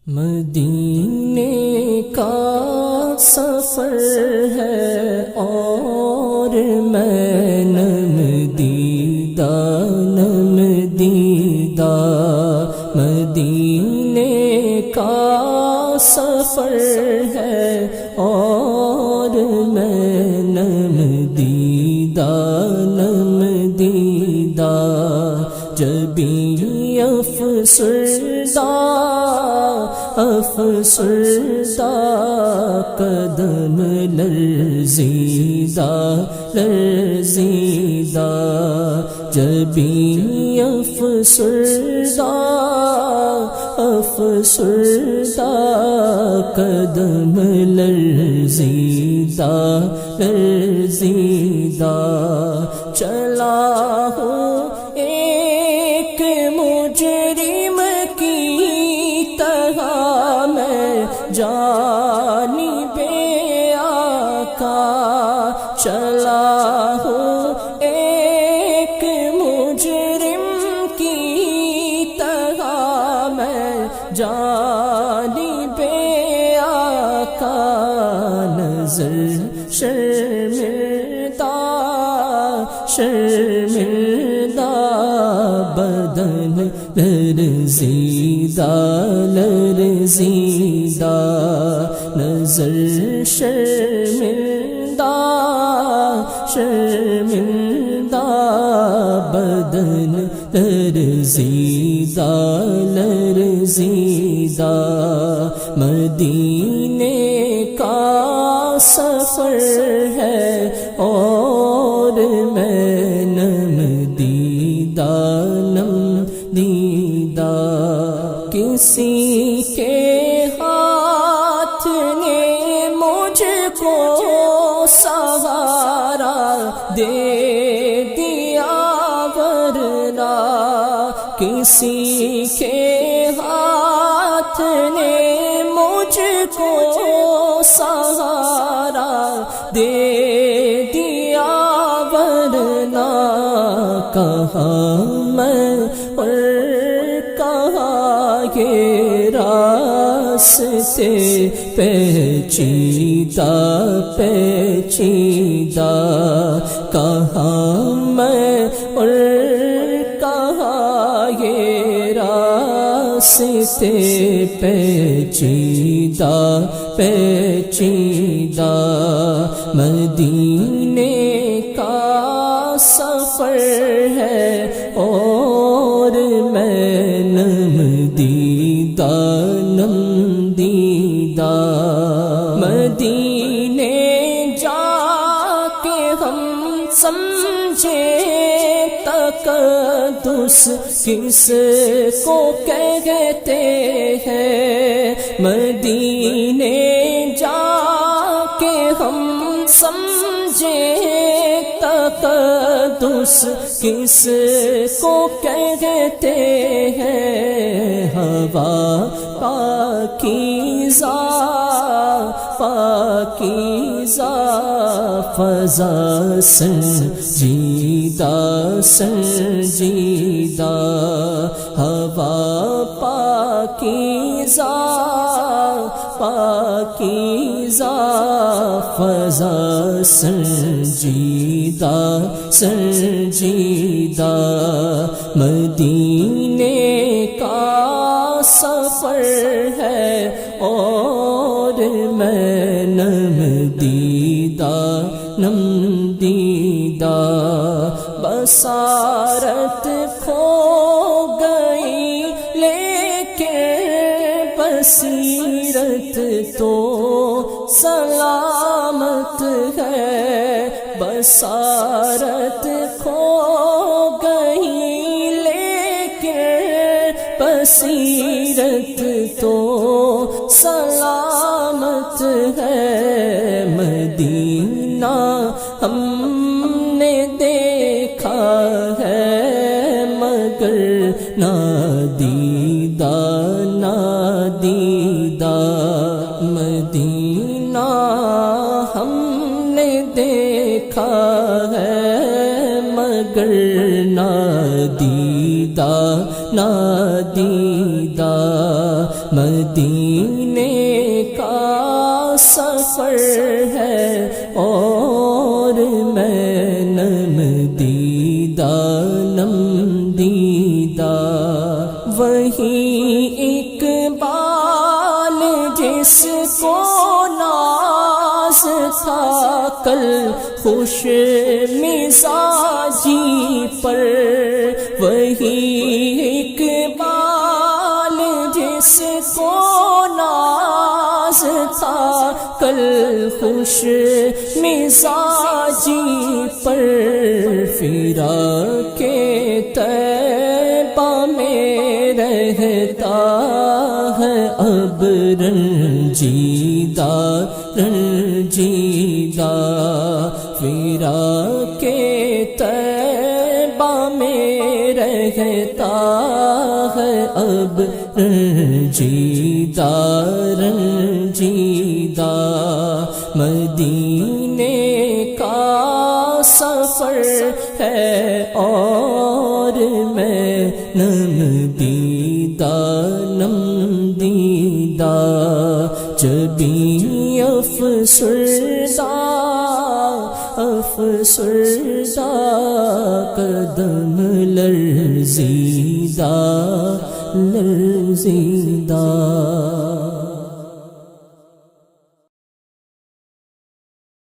مدینے کا سفر ہے اور میں نم دیدہ مدینے کا سفر ہے اور میں نم دیدہ جبی افسردہ قدم لرزیدہ جبی افسردہ قدم لرزیدہ چلا ہوں ایک مجرم کی طرح میں جانب آقا چلا ہوں ایک مجرم کی طرح میں جانب آقا نظر شرمندہ بدن لرزیدہ نظر شرمندہ بدن لرزیدہ مدینے کا سفر ہے اور میں نم دیدہ کسی کے ہاتھ نے مجھ کو سہارا دے دیا ورنہ کسی کے ہاتھ نے مجھ کو سہارا دے دیا ورنہ کہاں میں اور کہاں یہ راستے پیچیدہ کہاں میں اور کہاں یہ راستے پیچیدہ مدینے کا سفر ہے اور میں نم دیدہ مدینے جا کے ہم سمجھے تقدس کس کو کہتے ہیں مدینے جا کے ہم سمجھے تقدس کس کو کہتے ہیں ہوا پاکیزہ فضا سنجیدہ ہوا پاکیزہ فضا سنجیدہ مدینے کا سفر ہے اور میں نم دیدہ بصارت کھو گئی لیکن بصیرت تو سلامت ہے بصارت کھو گئی لیکن بصیرت تو سلامت ہے مدینہ ہم نے دیکھا ہے مگر نادیدہ مدینہ ہم نے دیکھا ہے مگر نادیدہ مدینے کا سفر ہے اور میں نم دیدہ وہی اقبال جس کو ناز تھا کل خوش مزاجی پر، وہی اقبال جس کو ناز تھا کل خوش مزاجی پر، فراق طیبہ میں رہتا ہے اب رنجیدہ رنجیدہ، فراق طیبہ میں رہتا ہے اب رنجیدہ رنجیدہ، مدینے کا سفر ہے اور میں نم دیدہ جبھی افسردہ قدم لرزیدہ لرزیدہ۔